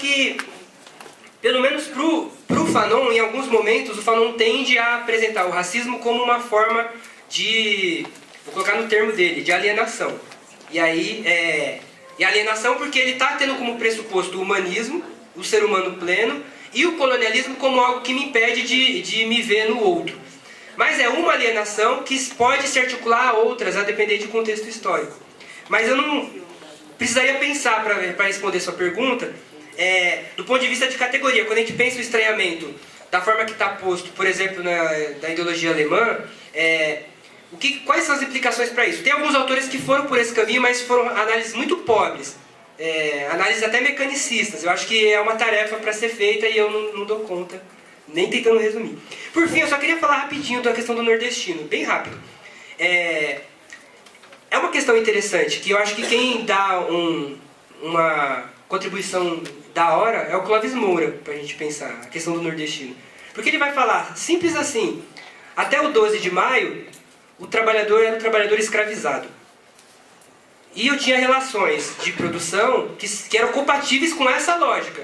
que, pelo menos pro Fanon, em alguns momentos, o Fanon tende a apresentar o racismo como uma forma de, vou colocar no termo dele, de alienação. E aí, e alienação porque ele está tendo como pressuposto o humanismo, o ser humano pleno, e o colonialismo como algo que me impede de me ver no outro. Mas é uma alienação que pode se articular a outras, a depender de contexto histórico. Mas eu não precisaria pensar para responder sua pergunta, do ponto de vista de categoria. Quando a gente pensa o estranhamento, da forma que está posto, por exemplo, da ideologia alemã, quais são as implicações para isso? Tem alguns autores que foram por esse caminho, mas foram análises muito pobres. Análises até mecanicistas. Eu acho que é uma tarefa para ser feita e eu não dou conta, nem tentando resumir. Por fim, eu só queria falar rapidinho da questão do nordestino, bem rápido. É uma questão interessante, que eu acho que quem dá uma contribuição da hora é o Clóvis Moura, para a gente pensar, a questão do nordestino. Porque ele vai falar, simples assim, até o 12 de maio, o trabalhador era um trabalhador escravizado. E eu tinha relações de produção que eram compatíveis com essa lógica.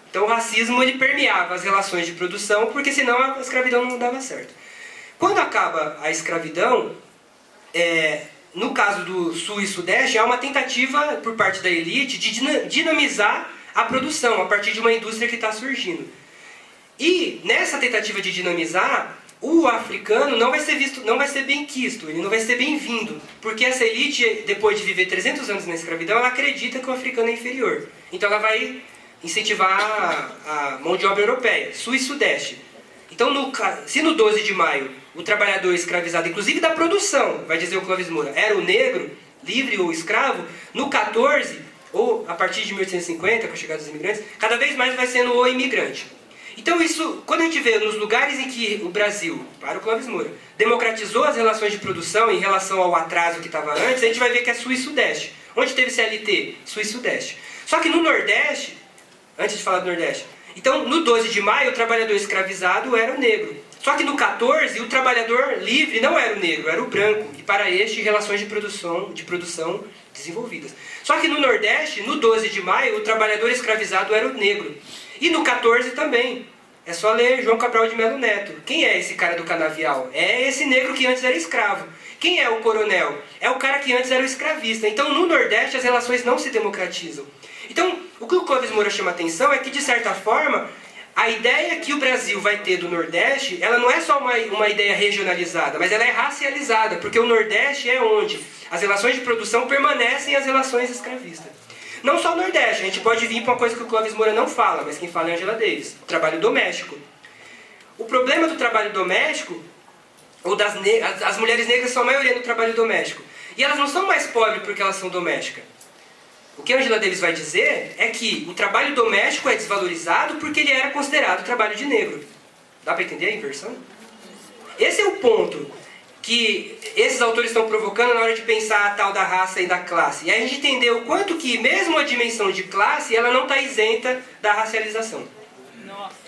Então o racismo ele permeava as relações de produção, porque senão a escravidão não dava certo. Quando acaba a escravidão, no caso do Sul e Sudeste, há uma tentativa por parte da elite de dinamizar a produção a partir de uma indústria que está surgindo. E nessa tentativa de dinamizar, o africano não vai ser visto, não vai ser bem quisto, ele não vai ser bem-vindo, porque essa elite, depois de viver 300 anos na escravidão, ela acredita que o africano é inferior. Então ela vai incentivar a mão de obra europeia, Sul e Sudeste. Então, se no 12 de maio o trabalhador escravizado, inclusive da produção, vai dizer o Clóvis Moura, era o negro, livre ou escravo, no 14, ou a partir de 1850, com a chegada dos imigrantes, cada vez mais vai sendo o imigrante. Então isso, quando a gente vê nos lugares em que o Brasil, para o Clóvis Moura, democratizou as relações de produção em relação ao atraso que estava antes, a gente vai ver que é Sul e Sudeste. Onde teve CLT? Sul e Sudeste. Só que no Nordeste, antes de falar do Nordeste, então no 12 de maio o trabalhador escravizado era o negro. Só que no 14 o trabalhador livre não era o negro, era o branco. E para este, relações de produção desenvolvidas. Só que no Nordeste, no 12 de maio, o trabalhador escravizado era o negro. E no 14 também. É só ler João Cabral de Melo Neto. Quem é esse cara do canavial? É esse negro que antes era escravo. Quem é o coronel? É o cara que antes era o escravista. Então no Nordeste as relações não se democratizam. Então o que o Clóvis Moura chama atenção é que, de certa forma, a ideia que o Brasil vai ter do Nordeste, ela não é só uma ideia regionalizada, mas ela é racializada, porque o Nordeste é onde as relações de produção permanecem as relações escravistas. Não só o Nordeste, a gente pode vir para uma coisa que o Clóvis Moura não fala, mas quem fala é a Angela Davis, o trabalho doméstico. O problema do trabalho doméstico, ou as mulheres negras são a maioria no trabalho doméstico, e elas não são mais pobres porque elas são domésticas. O que a Angela Davis vai dizer é que o trabalho doméstico é desvalorizado porque ele era considerado trabalho de negro. Dá para entender a inversão? Esse é o ponto que esses autores estão provocando na hora de pensar a tal da raça e da classe. E aí a gente entendeu o quanto que mesmo a dimensão de classe, ela não está isenta da racialização. Nossa.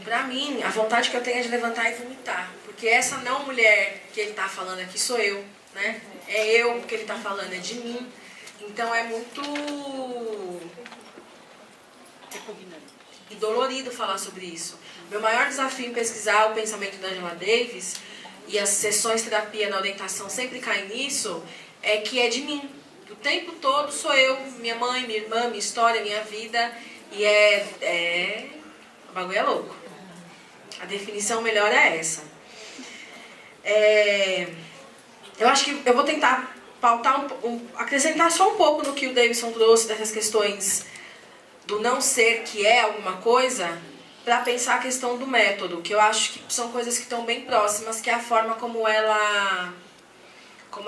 Pra mim, a vontade que eu tenho é de levantar e vomitar. Porque essa não mulher que ele está falando aqui sou eu, né? É eu que ele está falando, é de mim. Então é muito dolorido falar sobre isso. Meu maior desafio em pesquisar o pensamento da Angela Davis, e as sessões de terapia na orientação sempre caem nisso, é que é de mim. O tempo todo sou eu, minha mãe, minha irmã, minha história, minha vida. E o bagulho é louco. A definição melhor é essa. Eu acho que eu vou tentar pautar acrescentar só um pouco no que o Davidson trouxe dessas questões do não ser que é alguma coisa, para pensar a questão do método, que eu acho que são coisas que estão bem próximas, que é a forma como a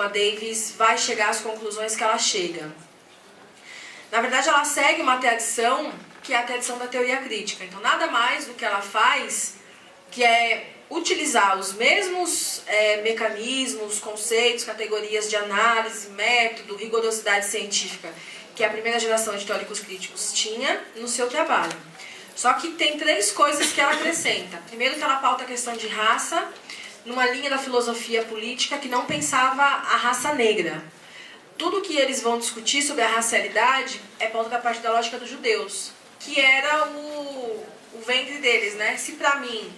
Davis vai chegar às conclusões que ela chega. Na verdade, ela segue uma tradição que é a tradição da teoria crítica. Então, nada mais do que ela faz que é utilizar os mesmos mecanismos, conceitos, categorias de análise, método, rigorosidade científica que a primeira geração de teóricos críticos tinha no seu trabalho. Só que tem 3 coisas que ela acrescenta. Primeiro que ela pauta a questão de raça, numa linha da filosofia política que não pensava a raça negra. Tudo que eles vão discutir sobre a racialidade é pauta da parte da lógica dos judeus, que era o ventre deles, né? Se pra mim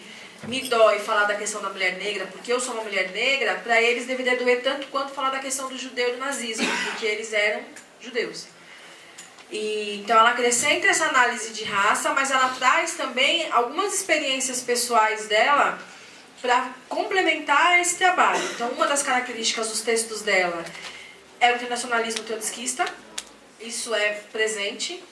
me dói falar da questão da mulher negra, porque eu sou uma mulher negra, pra eles deveria doer tanto quanto falar da questão do judeu e do nazismo, porque eles eram judeus. Então ela acrescenta essa análise de raça, mas ela traz também algumas experiências pessoais dela para complementar esse trabalho. Então uma das características dos textos dela é o internacionalismo trotskista, isso é presente,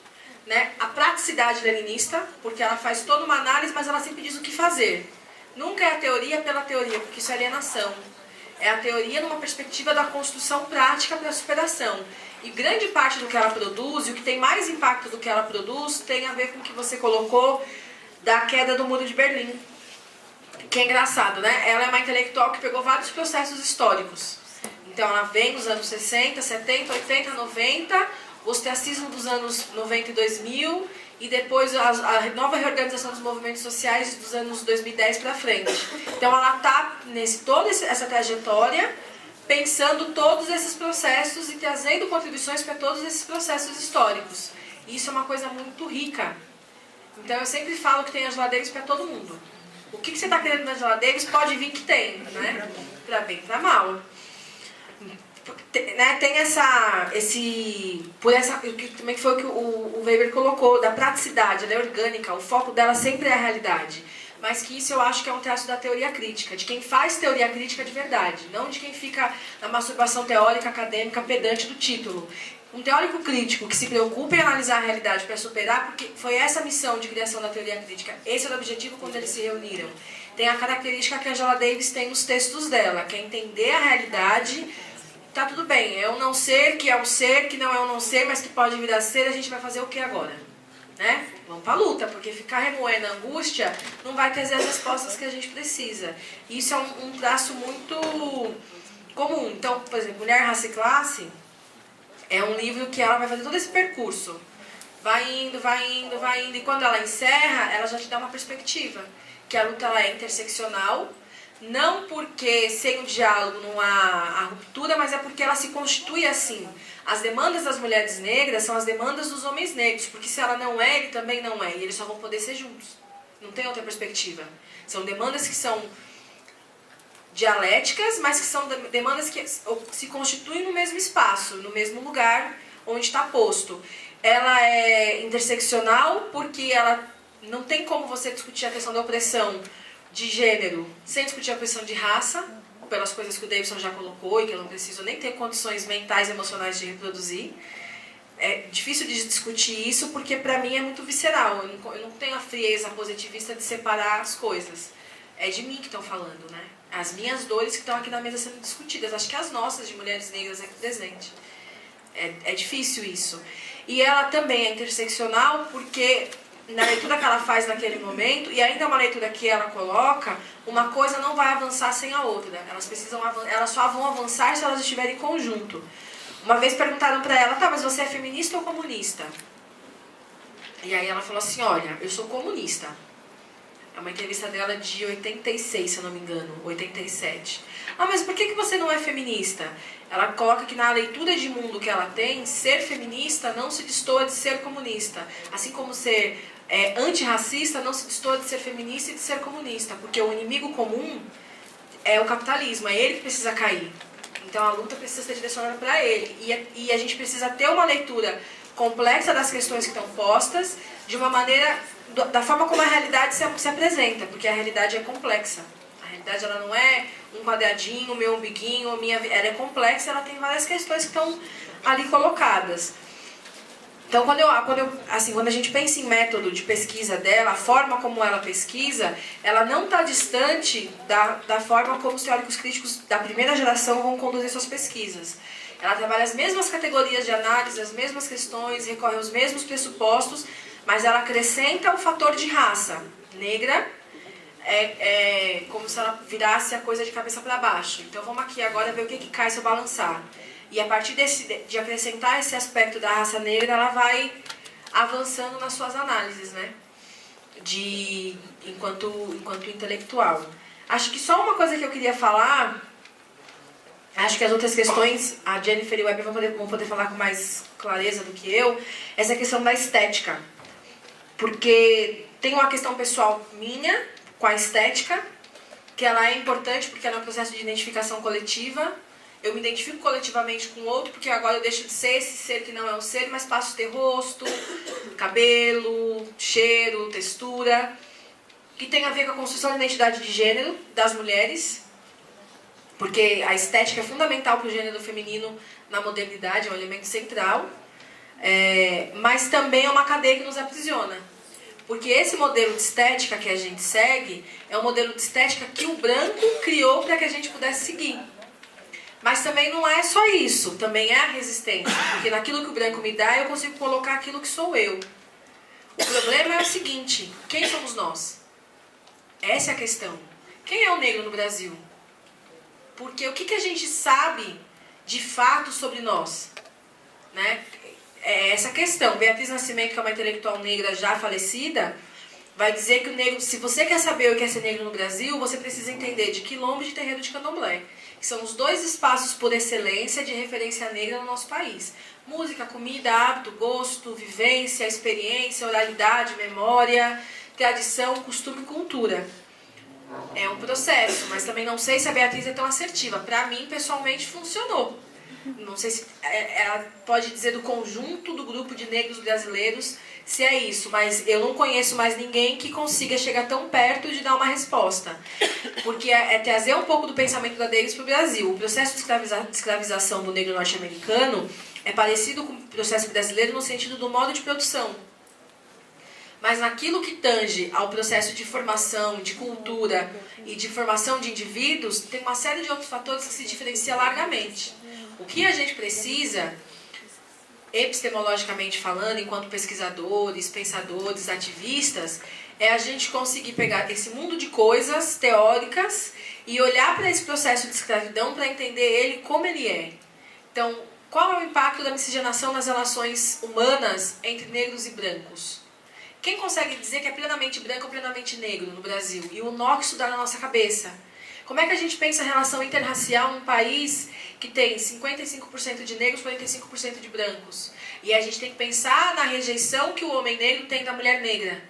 né? A praticidade leninista, porque ela faz toda uma análise, mas ela sempre diz o que fazer. Nunca é a teoria pela teoria, porque isso é alienação. É a teoria numa perspectiva da construção prática para a superação. E grande parte do que ela produz, e o que tem mais impacto do que ela produz, tem a ver com o que você colocou da queda do Muro de Berlim. Que é engraçado, né? Ela é uma intelectual que pegou vários processos históricos. Então ela vem dos anos 60, 70, 80, 90, o ostracismo dos anos 90 e 2000, e depois a nova reorganização dos movimentos sociais dos anos 2010 para frente. Então ela está toda essa trajetória, pensando todos esses processos e trazendo contribuições para todos esses processos históricos. E isso é uma coisa muito rica. Então eu sempre falo que tem Angela Davis para todo mundo. O que você está querendo da Angela Davis pode vir que tem, né? Para bem, para mal. Tem também foi o que o Weber colocou, da praticidade, ela é orgânica, o foco dela sempre é a realidade. Mas que isso eu acho que é um traço da teoria crítica, de quem faz teoria crítica de verdade, não de quem fica na masturbação teórica, acadêmica, pedante do título. Um teórico crítico que se preocupa em analisar a realidade para superar, porque foi essa a missão de criação da teoria crítica, esse era o objetivo quando eles se reuniram. Tem a característica que a Angela Davis tem nos textos dela, que é entender a realidade. Tá tudo bem, é um não ser, que é um ser, que não é um não ser, mas que pode vir a ser, a gente vai fazer o que agora? Né? Vamos pra luta, porque ficar remoendo a angústia não vai trazer as respostas que a gente precisa. E isso é um traço muito comum. Então, por exemplo, Mulher, Raça e Classe é um livro que ela vai fazer todo esse percurso. Vai indo, vai indo, vai indo, e quando ela encerra, ela já te dá uma perspectiva. Que a luta ela é interseccional, não porque sem o diálogo não há a ruptura, mas é porque ela se constitui assim. As demandas das mulheres negras são as demandas dos homens negros, porque se ela não é, ele também não é, e eles só vão poder ser juntos. Não tem outra perspectiva. São demandas que são dialéticas, mas que são demandas que se constituem no mesmo espaço, no mesmo lugar onde está posto. Ela é interseccional porque ela não tem como você discutir a questão da opressão de gênero sem discutir a questão de raça, pelas coisas que o Davidson já colocou e que eu não preciso nem ter condições mentais e emocionais de reproduzir. É difícil de discutir isso porque para mim é muito visceral, eu não tenho a frieza positivista de separar as coisas. É de mim que estão falando, né? As minhas dores que estão aqui na mesa sendo discutidas, acho que as nossas de mulheres negras aqui presentes. É difícil isso. E ela também é interseccional porque na leitura que ela faz naquele momento, e ainda uma leitura que ela coloca, uma coisa não vai avançar sem a outra. Elas só vão avançar se elas estiverem em conjunto. Uma vez perguntaram para ela, tá, mas você é feminista ou comunista? E aí ela falou assim, olha, eu sou comunista. É uma entrevista dela de 86, se eu não me engano, 87. Ah, mas por que você não é feminista? Ela coloca que na leitura de mundo que ela tem, ser feminista não se destoa de ser comunista. Assim como ser antirracista não se destoa de ser feminista e de ser comunista. Porque o inimigo comum é o capitalismo, é ele que precisa cair. Então a luta precisa ser direcionada para ele. E a gente precisa ter uma leitura complexa das questões que estão postas, de uma maneira, da forma como a realidade se apresenta, porque a realidade é complexa. A realidade ela não é um quadradinho, meu umbiguinho, ela é complexa, ela tem várias questões que estão ali colocadas. Então, quando a gente pensa em método de pesquisa dela, a forma como ela pesquisa, ela não está distante da forma como os teóricos críticos da primeira geração vão conduzir suas pesquisas. Ela trabalha as mesmas categorias de análise, as mesmas questões, recorre aos mesmos pressupostos, mas ela acrescenta o fator de raça. Negra é como se ela virasse a coisa de cabeça para baixo. Então, vamos aqui agora ver o que cai se eu balançar. E a partir de acrescentar esse aspecto da raça negra, ela vai avançando nas suas análises, né? enquanto intelectual. Acho que só uma coisa que eu queria falar, acho que as outras questões, a Jennifer e o Weber vão poder falar com mais clareza do que eu, essa questão da estética. Porque tem uma questão pessoal minha com a estética, que ela é importante porque ela é um processo de identificação coletiva. Eu me identifico coletivamente com o outro, porque agora eu deixo de ser esse ser que não é um ser, mas passo a ter rosto, cabelo, cheiro, textura, que tem a ver com a construção da identidade de gênero das mulheres, porque a estética é fundamental para o gênero feminino na modernidade, é um elemento central, mas também é uma cadeia que nos aprisiona. Porque esse modelo de estética que a gente segue é um modelo de estética que o branco criou para que a gente pudesse seguir. Mas também não é só isso, também é a resistência, porque naquilo que o branco me dá eu consigo colocar aquilo que sou eu. O problema é o seguinte, quem somos nós? Essa é a questão. Quem é o negro no Brasil? Porque o que a gente sabe de fato sobre nós? Né? É essa questão. Beatriz Nascimento, que é uma intelectual negra já falecida, vai dizer que o negro, se você quer saber o que é ser negro no Brasil, você precisa entender de Quilombo e de terreiro de Candomblé, que são os dois espaços por excelência de referência negra no nosso país. Música, comida, hábito, gosto, vivência, experiência, oralidade, memória, tradição, costume e cultura. É um processo, mas também não sei se a Beatriz é tão assertiva. Para mim, pessoalmente, funcionou. Não sei se ela pode dizer do conjunto do grupo de negros brasileiros se é isso, mas eu não conheço mais ninguém que consiga chegar tão perto de dar uma resposta. Porque é trazer um pouco do pensamento da Davis para o Brasil. O processo de escravização do negro norte-americano é parecido com o processo brasileiro no sentido do modo de produção. Mas naquilo que tange ao processo de formação, de cultura e de formação de indivíduos, tem uma série de outros fatores que se diferenciam largamente. O que a gente precisa, epistemologicamente falando, enquanto pesquisadores, pensadores, ativistas, é a gente conseguir pegar esse mundo de coisas teóricas e olhar para esse processo de escravidão para entender ele como ele é. Então, qual é o impacto da miscigenação nas relações humanas entre negros e brancos? Quem consegue dizer que é plenamente branco ou plenamente negro no Brasil? E o nó que isso dá na nossa cabeça? Como é que a gente pensa a relação interracial num país que tem 55% de negros, 45% de brancos? E a gente tem que pensar na rejeição que o homem negro tem da mulher negra.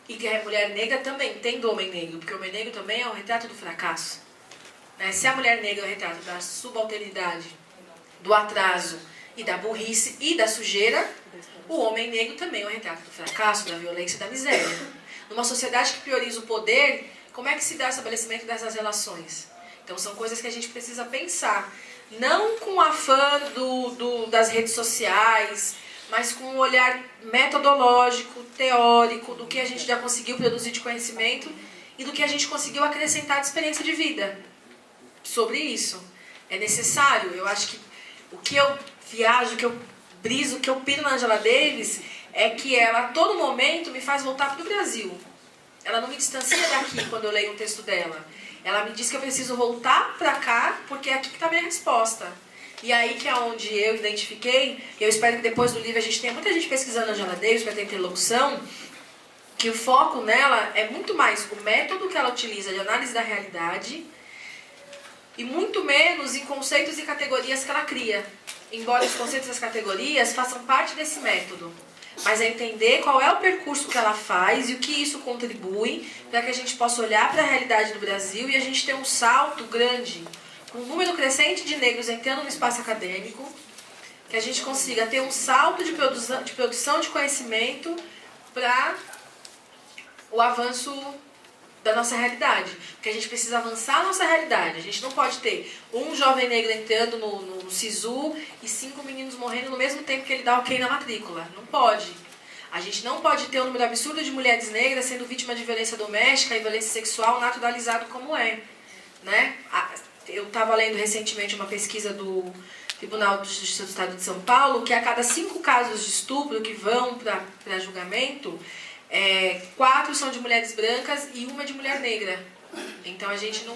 E que a mulher negra também tem do homem negro, porque o homem negro também é o retrato do fracasso. Se a mulher negra é o retrato da subalternidade, do atraso e da burrice e da sujeira, o homem negro também é o retrato do fracasso, da violência e da miséria. Numa sociedade que prioriza o poder, como é que se dá o estabelecimento dessas relações? Então são coisas que a gente precisa pensar. Não com o afã das redes sociais, mas com um olhar metodológico, teórico, do que a gente já conseguiu produzir de conhecimento e do que a gente conseguiu acrescentar de experiência de vida sobre isso. É necessário. Eu acho que o que eu viajo, o que eu briso, o que eu piro na Angela Davis é que ela a todo momento me faz voltar para o Brasil. Ela não me distancia daqui quando eu leio um texto dela. Ela me diz que eu preciso voltar para cá porque é aqui que está a minha resposta. E aí que é onde eu identifiquei, e eu espero que depois do livro a gente tenha muita gente pesquisando a Angela Davis para ter interlocução, que o foco nela é muito mais o método que ela utiliza de análise da realidade e muito menos em conceitos e categorias que ela cria. Embora os conceitos e as categorias façam parte desse método. Mas é entender qual é o percurso que ela faz e o que isso contribui para que a gente possa olhar para a realidade do Brasil e a gente ter um salto grande, com um número crescente de negros entrando no espaço acadêmico, que a gente consiga ter um salto de produção de conhecimento para o avanço da nossa realidade. Porque a gente precisa avançar a nossa realidade. A gente não pode ter um jovem negro entrando no SISU e 5 meninos morrendo no mesmo tempo que ele dá ok na matrícula. Não pode. A gente não pode ter um número absurdo de mulheres negras sendo vítimas de violência doméstica e violência sexual naturalizado como é. Né? Eu estava lendo recentemente uma pesquisa do Tribunal de Justiça do Estado de São Paulo, que a cada 5 casos de estupro que vão para julgamento, 4 são de mulheres brancas e 1 é de mulher negra. Então a gente não...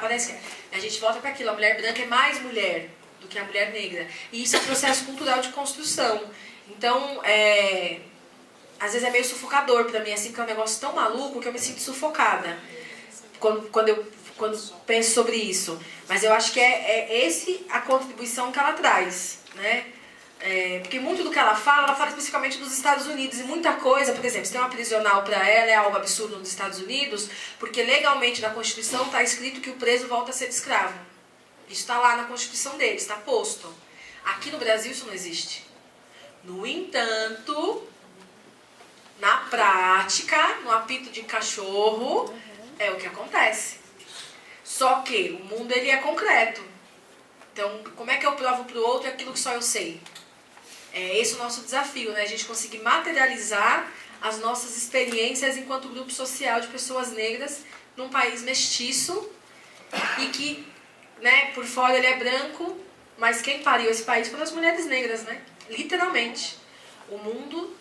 Parece que a gente volta para aquilo, a mulher branca é mais mulher do que a mulher negra. E isso é um processo cultural de construção. Então, às vezes é meio sufocador pra mim, assim, porque é um negócio tão maluco que eu me sinto sufocada quando penso sobre isso. Mas eu acho que é esse a contribuição que ela traz, né? Porque muito do que ela fala especificamente dos Estados Unidos, e muita coisa, por exemplo, se tem uma prisional para ela, é algo absurdo nos Estados Unidos, porque legalmente na Constituição está escrito que o preso volta a ser escravo. Isso está lá na Constituição deles, está posto. Aqui no Brasil isso não existe. No entanto, na prática, no apito de cachorro, é o que acontece. Só que o mundo ele é concreto. Então, como é que eu provo para o outro aquilo que só eu sei? É esse o nosso desafio, né? A gente conseguir materializar as nossas experiências enquanto grupo social de pessoas negras num país mestiço e que, né, por fora ele é branco, mas quem pariu esse país foram as mulheres negras, né? Literalmente. O mundo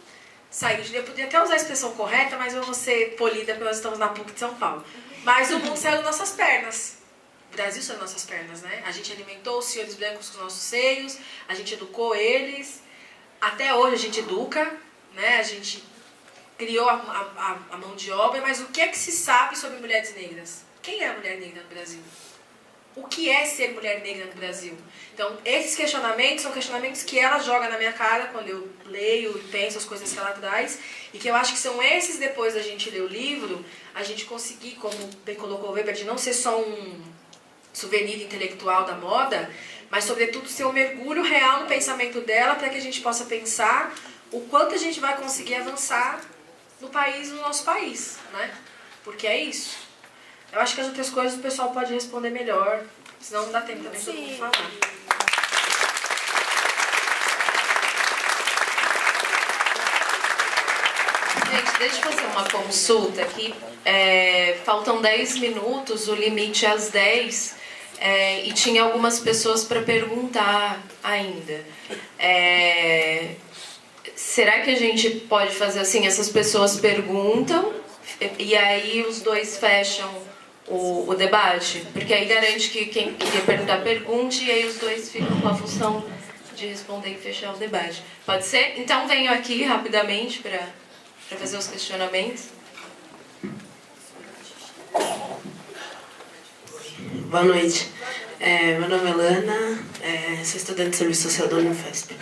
saiu de... Eu podia até usar a expressão correta, mas eu vou ser polida porque nós estamos na PUC de São Paulo. Mas o mundo saiu das nossas pernas. O Brasil saiu das nossas pernas, né? A gente alimentou os senhores brancos com os nossos seios, a gente educou eles... Até hoje a gente educa, né? A gente criou a mão de obra, mas o que é que se sabe sobre mulheres negras? Quem é a mulher negra no Brasil? O que é ser mulher negra no Brasil? Então, esses questionamentos são questionamentos que ela joga na minha cara quando eu leio e penso as coisas que ela traz, e que eu acho que são esses, depois da gente ler o livro, a gente conseguir, como bem colocou o Weber, de não ser só um souvenir intelectual da moda, mas, sobretudo, ser um mergulho real no pensamento dela para que a gente possa pensar o quanto a gente vai conseguir avançar no país, no nosso país, né? Porque é isso. Eu acho que as outras coisas o pessoal pode responder melhor, senão não dá tempo também de todo mundo falar. Gente, deixa eu fazer uma consulta aqui. Faltam 10 minutos, o limite é às 10. E tinha algumas pessoas para perguntar ainda. Será que a gente pode fazer assim? Essas pessoas perguntam e aí os dois fecham o debate? Porque aí garante que quem queria perguntar, pergunte, e aí os dois ficam com a função de responder e fechar o debate. Pode ser? Então venho aqui rapidamente para fazer os questionamentos. Boa noite. Meu nome é Lana, sou estudante de Serviço Social da Unifesp.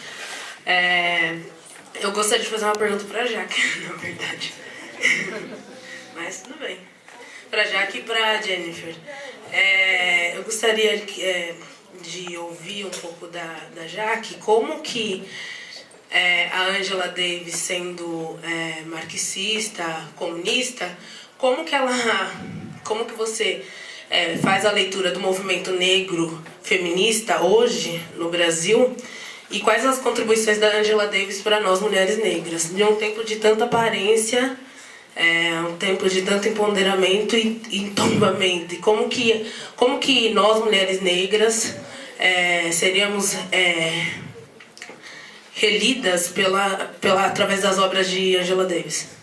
Eu gostaria de fazer uma pergunta para a Jaque, na verdade. Mas tudo bem. Para a Jaque e para a Jennifer. Eu gostaria de ouvir um pouco da Jaque, como que a Angela Davis, sendo marxista, comunista, como que você faz a leitura do movimento negro feminista hoje no Brasil, e quais as contribuições da Angela Davis para nós mulheres negras, de um tempo de tanta aparência, um tempo de tanto empoderamento e entombamento, e como que nós mulheres negras seríamos relidas através das obras de Angela Davis.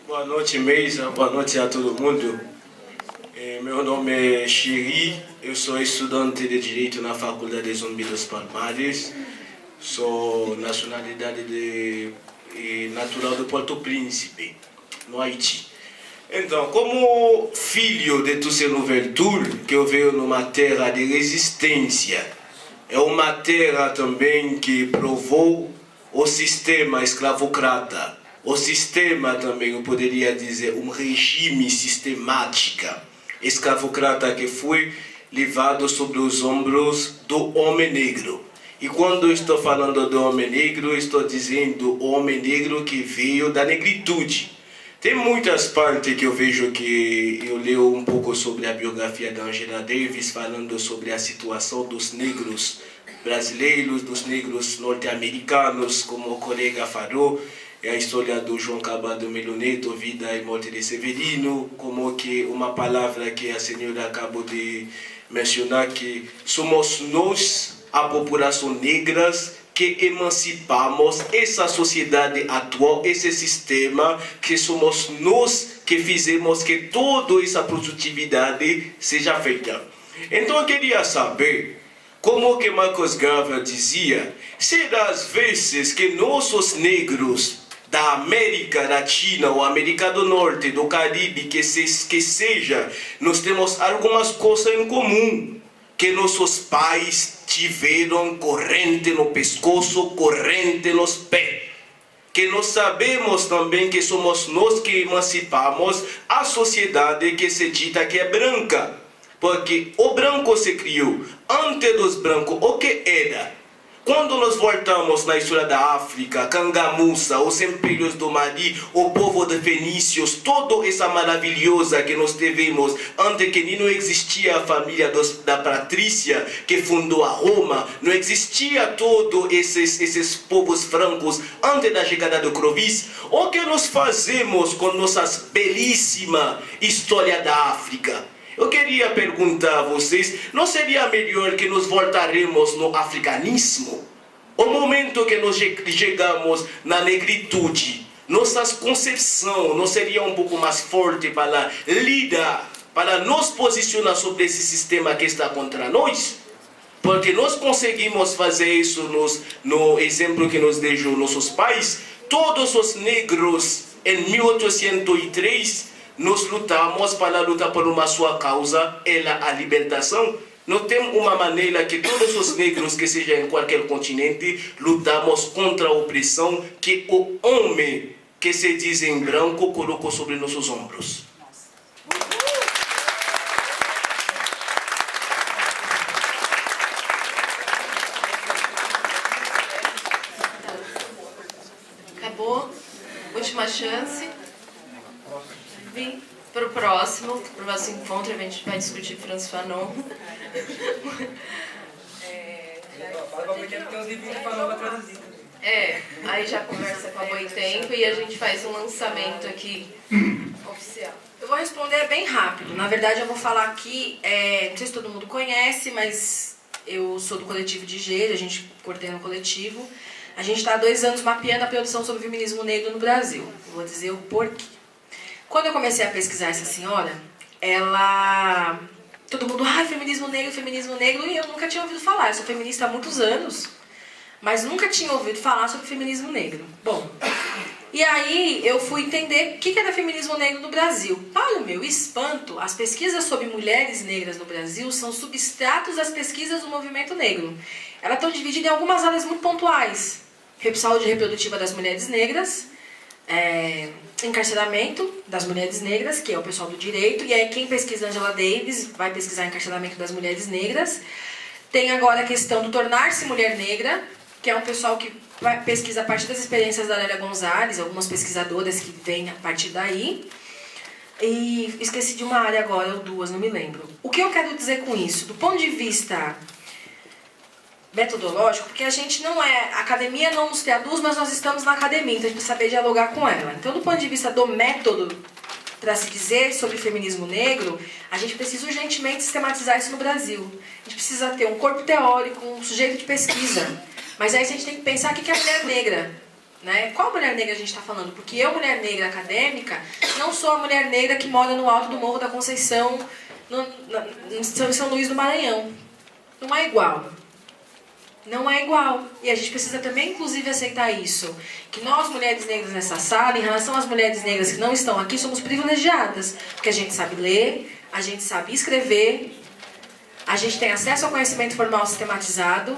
Boa noite, mesa. Boa noite a todo mundo. Meu nome é Chiri, eu sou estudante de Direito na Faculdade Zumbi dos Palmares. Sou nacionalidade natural do Porto Príncipe, no Haiti. Então, como filho de Toussaint Louverture, que eu venho numa terra de resistência, é uma terra também que provou o sistema escravocrata. O sistema também, eu poderia dizer, um regime sistemático escravocrata que foi levado sobre os ombros do homem negro. E quando eu estou falando do homem negro, eu estou dizendo o homem negro que veio da negritude. Tem muitas partes que eu vejo que eu leio um pouco sobre a biografia da Angela Davis, falando sobre a situação dos negros brasileiros, dos negros norte-americanos, como o colega falou, a história do João Cabado Meloneto, Vida e Morte de Severino, como que uma palavra que a senhora acabou de mencionar, que somos nós, a população negra, que emancipamos essa sociedade atual, esse sistema, que somos nós que fizemos que toda essa produtividade seja feita. Então eu queria saber, como que Marcos Garvey dizia, se das vezes que nós os negros da América Latina ou América do Norte, do Caribe, que seja, nós temos algumas coisas em comum, que nossos pais tiveram corrente no pescoço, corrente nos pés. Que nós sabemos também que somos nós que emancipamos a sociedade que se dita que é branca. Porque o branco se criou antes dos brancos. O que era? Quando nós voltamos na história da África, Cangamuça, os impérios do Mali, o povo de Fenícios, toda essa maravilhosa que nós tivemos, antes que nem não existia a família da Patrícia que fundou a Roma, não existia todos esses povos francos antes da chegada do Clovis. O que nós fazemos com nossa belíssima história da África? Eu queria perguntar a vocês, não seria melhor que nós voltaremos no africanismo? O momento que nós chegamos na negritude, nossa concepção não seria um pouco mais forte para lidar, para nos posicionar sobre esse sistema que está contra nós? Porque nós conseguimos fazer isso no exemplo que nos deixou nossos pais. Todos os negros em 1803 nós lutamos para lutar por uma sua causa, a libertação. Não tem uma maneira que todos os negros, que seja em qualquer continente, lutamos contra a opressão que o homem, que se diz em branco, colocou sobre nossos ombros. Acabou? Última chance. Para o próximo encontro, a gente vai discutir Franz Fanon. Aí já conversa com a Boitempo e a gente faz um lançamento aqui oficial. Eu vou responder bem rápido. Na verdade, eu vou falar aqui, não sei se todo mundo conhece, mas eu sou do coletivo de Gênero, a gente coordena o coletivo. A gente está há 2 anos mapeando a produção sobre o feminismo negro no Brasil. Vou dizer o porquê. Quando eu comecei a pesquisar essa senhora, todo mundo, feminismo negro, e eu nunca tinha ouvido falar. Eu sou feminista há muitos anos, mas nunca tinha ouvido falar sobre feminismo negro. Bom, e aí eu fui entender o que era feminismo negro no Brasil. Para o meu espanto, as pesquisas sobre mulheres negras no Brasil são substratos das pesquisas do movimento negro. Elas estão divididas em algumas áreas muito pontuais. Saúde reprodutiva das mulheres negras, encarceramento das mulheres negras, que é o pessoal do direito, e aí quem pesquisa Angela Davis vai pesquisar encarceramento das mulheres negras. Tem agora a questão do tornar-se mulher negra, que é um pessoal que pesquisa a partir das experiências da Lélia Gonzalez, algumas pesquisadoras que vêm a partir daí. E esqueci de uma área agora, ou 2, não me lembro. O que eu quero dizer com isso? Do ponto de vista metodológico, porque a gente não a academia não nos traduz, mas nós estamos na academia, então a gente precisa saber dialogar com ela. Então, do ponto de vista do método, para se dizer sobre feminismo negro, a gente precisa urgentemente sistematizar isso no Brasil. A gente precisa ter um corpo teórico, um sujeito de pesquisa. Mas aí a gente tem que pensar o que é a mulher negra. Né? Qual mulher negra a gente está falando? Porque eu, mulher negra acadêmica, não sou a mulher negra que mora no alto do Morro da Conceição, em São Luís do Maranhão. Não é igual. Não é igual. E a gente precisa também, inclusive, aceitar isso. Que nós, mulheres negras nessa sala, em relação às mulheres negras que não estão aqui, somos privilegiadas. Porque a gente sabe ler, a gente sabe escrever, a gente tem acesso ao conhecimento formal sistematizado.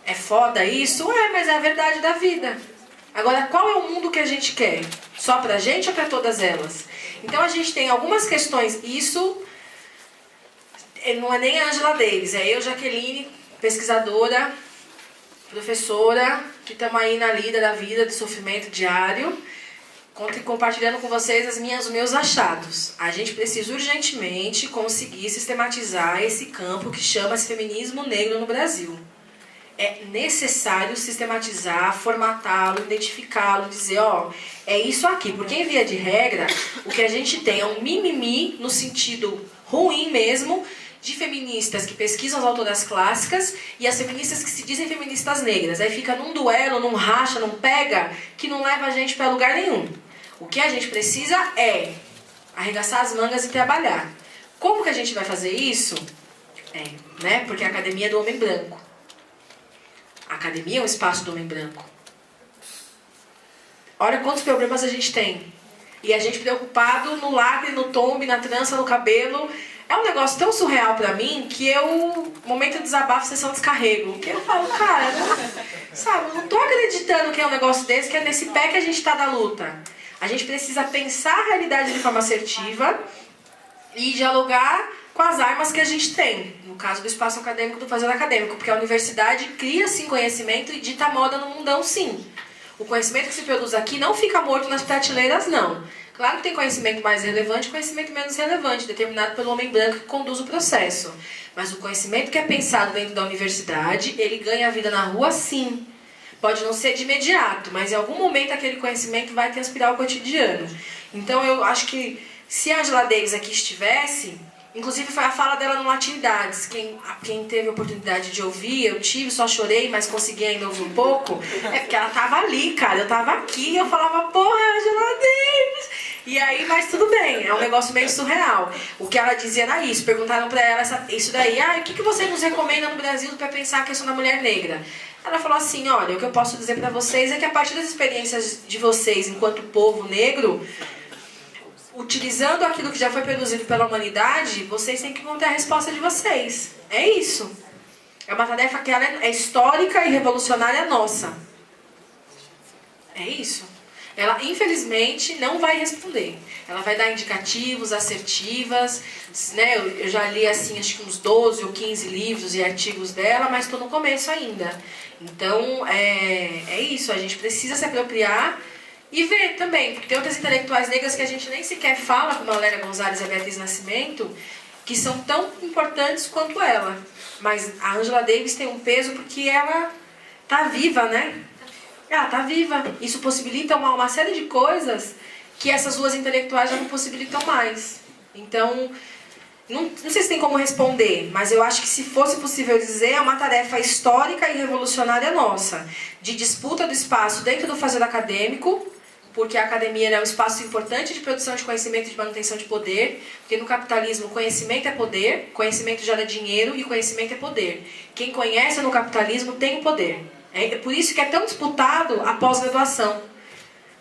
É foda isso? Mas é a verdade da vida. Agora, qual é o mundo que a gente quer? Só pra gente ou pra todas elas? Então, a gente tem algumas questões. Isso não é nem a Angela Davis, é eu, Jaqueline, pesquisadora, professora, que estamos aí na lida da vida, do sofrimento diário, compartilhando com vocês os meus achados. A gente precisa urgentemente conseguir sistematizar esse campo que chama-se feminismo negro no Brasil. É necessário sistematizar, formatá-lo, identificá-lo, dizer, é isso aqui. Porque, em via de regra, o que a gente tem é um mimimi, no sentido ruim mesmo, de feministas que pesquisam as autoras clássicas e as feministas que se dizem feministas negras. Aí fica num duelo, num racha, num pega, que não leva a gente para lugar nenhum. O que a gente precisa é arregaçar as mangas e trabalhar. Como que a gente vai fazer isso? Né? Porque a academia é do homem branco. A academia é um espaço do homem branco. Olha quantos problemas a gente tem. E a gente preocupado no lacre, no tombe, na trança, no cabelo. É um negócio tão surreal pra mim que eu, momento de desabafo, sessão descarrego. Que eu falo, cara, eu não tô acreditando que é um negócio desse, que é nesse pé que a gente tá da luta. A gente precisa pensar a realidade de forma assertiva e dialogar com as armas que a gente tem. No caso do espaço acadêmico, do fazer acadêmico. Porque a universidade cria, sim, conhecimento e dita moda no mundão, sim. O conhecimento que se produz aqui não fica morto nas prateleiras, não. Claro que tem conhecimento mais relevante e conhecimento menos relevante, determinado pelo homem branco que conduz o processo. Mas o conhecimento que é pensado dentro da universidade, ele ganha a vida na rua, sim. Pode não ser de imediato, mas em algum momento aquele conhecimento vai transpirar o cotidiano. Então eu acho que se a Angela Davis aqui estivesse, inclusive foi a fala dela no Latinidades, quem teve a oportunidade de ouvir, eu tive, só chorei, mas consegui ainda ouvir um pouco, é porque ela tava ali, cara, eu tava aqui, eu falava, porra, Angela Davis! E aí, mas tudo bem, é um negócio meio surreal. O que ela dizia era isso, perguntaram pra ela isso daí, o que você nos recomenda no Brasil pra pensar a questão da mulher negra? Ela falou assim, olha, o que eu posso dizer pra vocês é que a partir das experiências de vocês enquanto povo negro, utilizando aquilo que já foi produzido pela humanidade, vocês têm que encontrar a resposta de vocês. É isso. É uma tarefa que ela é histórica e revolucionária nossa. É isso. Ela, infelizmente, não vai responder. Ela vai dar indicativos, assertivas, né? Eu já li, assim, acho que uns 12 ou 15 livros e artigos dela, mas estou no começo ainda. Então, é isso. A gente precisa se apropriar e ver também, porque tem outras intelectuais negras que a gente nem sequer fala, como a Lélia Gonzalez e a Beatriz Nascimento, que são tão importantes quanto ela. Mas a Angela Davis tem um peso porque ela tá viva, né? Ela tá viva. Isso possibilita uma série de coisas que essas duas intelectuais já não possibilitam mais. Então, não sei se tem como responder, mas eu acho que se fosse possível dizer, é uma tarefa histórica e revolucionária nossa, de disputa do espaço dentro do fazer acadêmico, porque a academia é um espaço importante de produção de conhecimento e de manutenção de poder, porque no capitalismo conhecimento é poder, conhecimento gera dinheiro e conhecimento é poder. Quem conhece no capitalismo tem o poder. É por isso que é tão disputado a pós-graduação.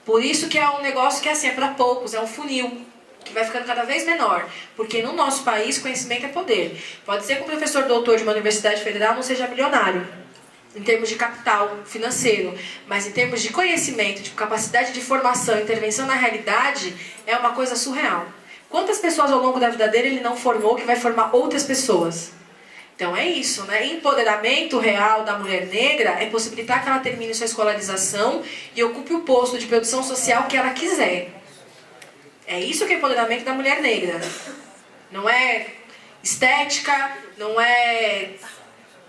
Por isso que é um negócio que é para poucos, é um funil, que vai ficando cada vez menor. Porque no nosso país, conhecimento é poder. Pode ser que um professor doutor de uma universidade federal não seja milionário, em termos de capital financeiro, mas em termos de conhecimento, de capacidade de formação, intervenção na realidade, é uma coisa surreal. Quantas pessoas ao longo da vida dele ele não formou que vai formar outras pessoas? Então é isso, né? Empoderamento real da mulher negra é possibilitar que ela termine sua escolarização e ocupe o posto de produção social que ela quiser. É isso que é empoderamento da mulher negra. Não é estética, não é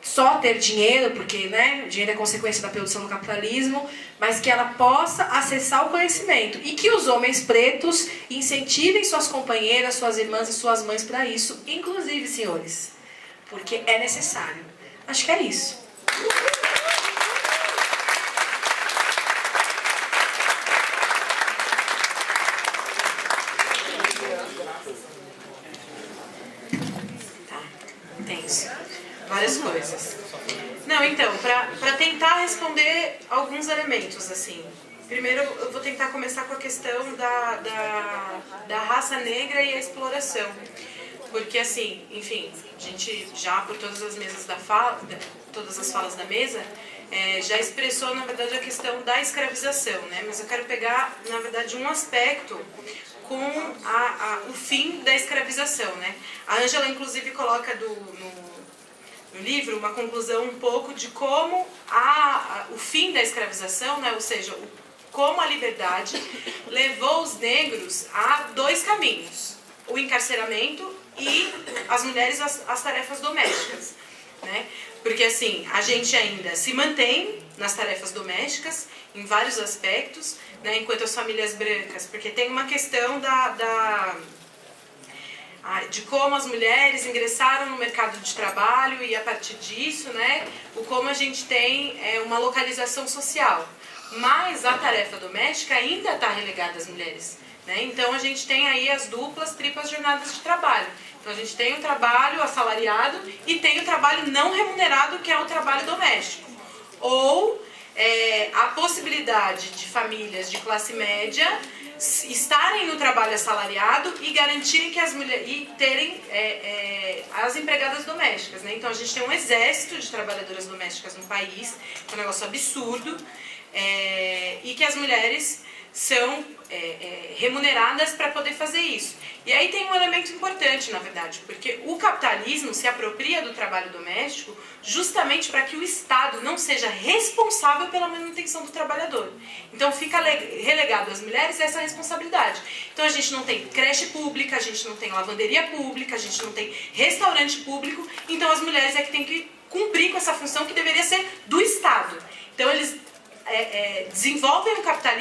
só ter dinheiro, porque, né, o dinheiro é consequência da produção do capitalismo, mas que ela possa acessar o conhecimento e que os homens pretos incentivem suas companheiras, suas irmãs e suas mães para isso, inclusive, senhores. Porque é necessário. Acho que é isso. Tá, tenso. Várias coisas. Não, então, para tentar responder alguns elementos, assim. Primeiro, eu vou tentar começar com a questão da raça negra e a exploração. Porque, assim, enfim, a gente já, por todas as mesas todas as falas da mesa, já expressou, na verdade, a questão da escravização, né? Mas eu quero pegar, na verdade, um aspecto com o fim da escravização, né? A Ângela, inclusive, coloca no livro uma conclusão um pouco de como o fim da escravização, né? Ou seja, como a liberdade levou os negros a dois caminhos: o encarceramento e as mulheres as tarefas domésticas, né? Porque assim, a gente ainda se mantém nas tarefas domésticas em vários aspectos, né, enquanto as famílias brancas, porque tem uma questão de como as mulheres ingressaram no mercado de trabalho e a partir disso, né, como a gente tem uma localização social. Mas a tarefa doméstica ainda está relegada às mulheres. né? Então a gente tem aí as duplas, triplas jornadas de trabalho. Então a gente tem o trabalho assalariado e tem o trabalho não remunerado, que é o trabalho doméstico. Ou a possibilidade de famílias de classe média estarem no trabalho assalariado e garantirem que as mulheres e terem as empregadas domésticas, né? Então a gente tem um exército de trabalhadoras domésticas no país, que é um negócio absurdo, e que as mulheres são remuneradas para poder fazer isso. E aí tem um elemento importante, na verdade, porque o capitalismo se apropria do trabalho doméstico justamente para que o Estado não seja responsável pela manutenção do trabalhador. Então fica relegado às mulheres essa responsabilidade. Então a gente não tem creche pública, a gente não tem lavanderia pública, a gente não tem restaurante público, então as mulheres é que têm que cumprir com essa função que deveria ser do Estado. Então eles desenvolvem o capitalismo